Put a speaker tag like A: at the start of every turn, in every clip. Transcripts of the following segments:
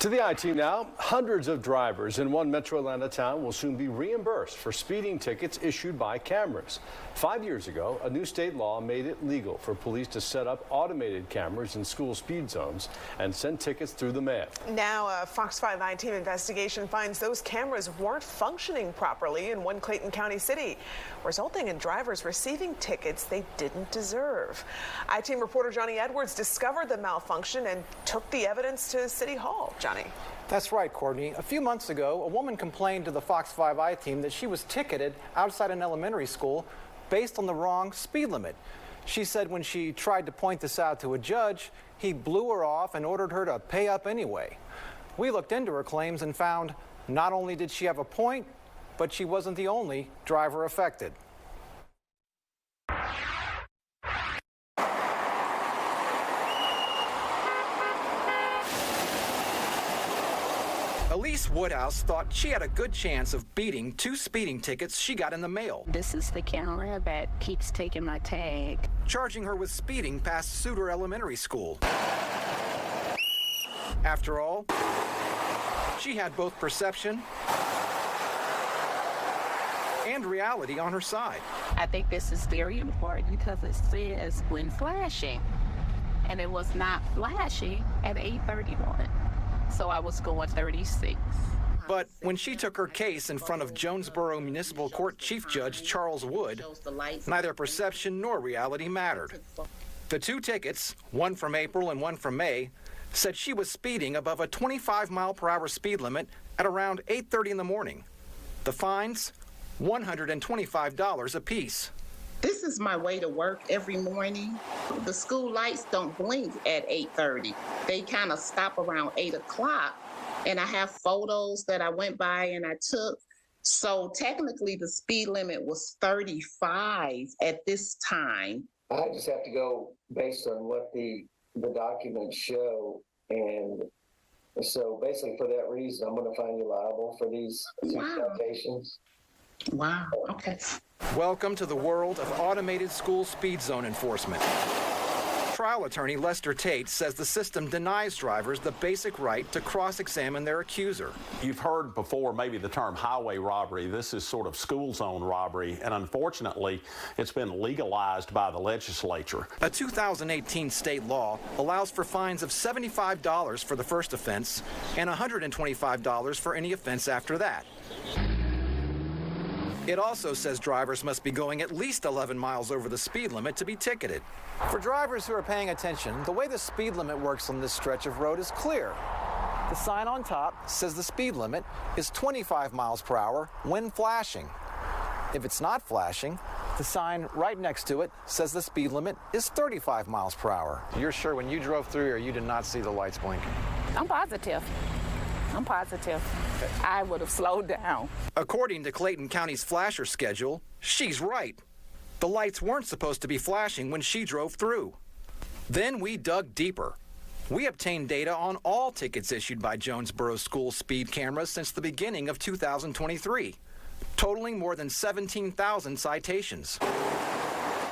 A: To the I-Team now. Hundreds of drivers in one metro Atlanta town will soon be reimbursed for speeding tickets issued by cameras. 5 years ago, a new state law made it legal for police to set up automated cameras in school speed zones and send tickets through the mail.
B: Now, a Fox 5 I-Team investigation finds those cameras weren't functioning properly in one Clayton County city, resulting in drivers receiving tickets they didn't deserve. I-Team reporter Johnny Edwards discovered the malfunction and took the evidence to City Hall. Johnny.
C: That's right, Courtney. A few months ago, a woman complained to the Fox 5 I-Team that she was ticketed outside an elementary school based on the wrong speed limit. She said when she tried to point this out to a judge, he blew her off and ordered her to pay up anyway. We looked into her claims and found not only did she have a point, but she wasn't the only driver affected. Elise Woodhouse thought she had a good chance of beating 2 speeding tickets she got in the mail.
D: This is the camera that keeps taking my tag.
C: Charging her with speeding past Suter Elementary School. After all, she had both perception and reality on her side.
D: I think this is very important because it says when flashing, and it was not flashing at 8:31. So I was going 36.
C: But when she took her case in front of Jonesboro Municipal Court Chief Judge Charles Wood, neither perception nor reality mattered. The 2 tickets, one from April and one from May, said she was speeding above a 25-mile-per-hour speed limit at around 8:30 in the morning. The fines, $125 apiece.
E: This is my way to work every morning. The school lights don't blink at 8:30. They kind of stop around 8 o'clock. And I have photos that I went by and I took. So technically the speed limit was 35 at this time.
F: I just have to go based on what the documents show. And so basically for that reason, I'm going to find you liable for these 2 citations.
E: Wow, okay.
C: Welcome to the world of automated school speed zone enforcement. Trial attorney Lester Tate says the system denies drivers the basic right to cross-examine their accuser.
G: You've heard before maybe the term highway robbery. This is sort of school zone robbery, and unfortunately, it's been legalized by the legislature.
C: A 2018 state law allows for fines of $75 for the first offense and $125 for any offense after that. It also says drivers must be going at least 11 miles over the speed limit to be ticketed. For drivers who are paying attention, the way the speed limit works on this stretch of road is clear. The sign on top says the speed limit is 25 miles per hour when flashing. If it's not flashing, the sign right next to it says the speed limit is 35 miles per hour. You're sure when you drove through here, you did not see the lights blinking?
D: I'm positive. I would have slowed down.
C: According to Clayton County's flasher schedule, she's right. The lights weren't supposed to be flashing when she drove through. Then we dug deeper. We obtained data on all tickets issued by Jonesboro school speed cameras since the beginning of 2023, totaling more than 17,000 citations.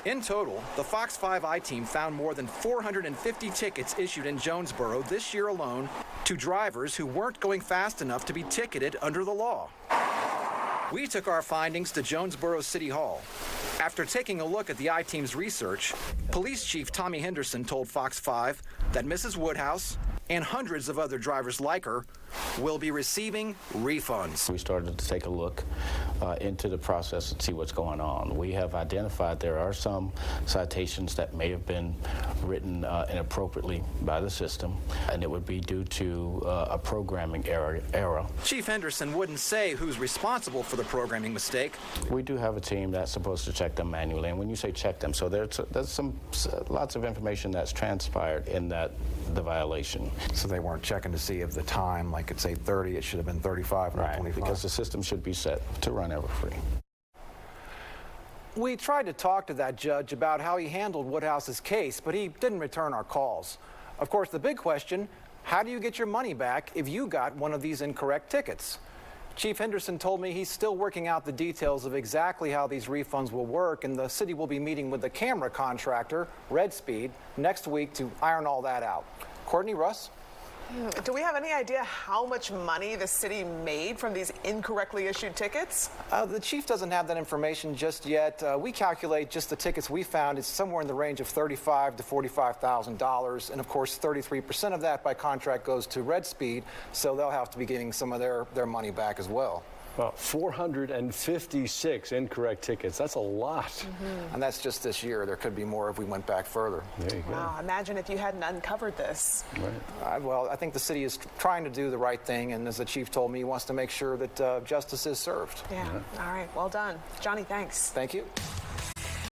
C: In total, the Fox 5 I-Team found more than 450 tickets issued in Jonesboro this year alone to drivers who weren't going fast enough to be ticketed under the law. We took our findings to Jonesboro City Hall. After taking a look at the I-Team's research, Police Chief Tommy Henderson told Fox 5 that Mrs. Woodhouse and hundreds of other drivers like her will be receiving refunds. We started to take a look into the process and see what's going on. We have identified there are some citations that may have been written inappropriately by the system, and it would be due to a programming error. Chief Henderson wouldn't say who's responsible for the programming mistake. We do have a team that's supposed to check them manually, and when you say check them, so there's lots of information that's transpired in the violation.
H: So they weren't checking to see if the time, like it's 8:30, it should have been 35, not 25.
G: Because the system should be set to run error-free.
C: We tried to talk to that judge about how he handled Woodhouse's case, but he didn't return our calls. Of course, the big question, how do you get your money back if you got one of these incorrect tickets? Chief Henderson told me he's still working out the details of exactly how these refunds will work, and the city will be meeting with the camera contractor, Red Speed, next week to iron all that out. Courtney, Russ?
B: Do we have any idea how much money the city made from these incorrectly issued tickets?
H: The chief doesn't have that information just yet. We calculate just the tickets we found. It's somewhere in the range of $35,000 to $45,000. And of course, 33% of that by contract goes to Red Speed. So they'll have to be getting some of their money back as well.
A: Well, 456 incorrect tickets. That's a lot.
H: And that's just this year. There could be more if we went back further.
A: There you go.
B: Wow, imagine if you hadn't uncovered this.
A: Right.
H: Well, I think the city is trying to do the right thing. And as the chief told me, he wants to make sure that justice is served.
B: Yeah. All right. Well done. Johnny, thanks.
H: Thank you.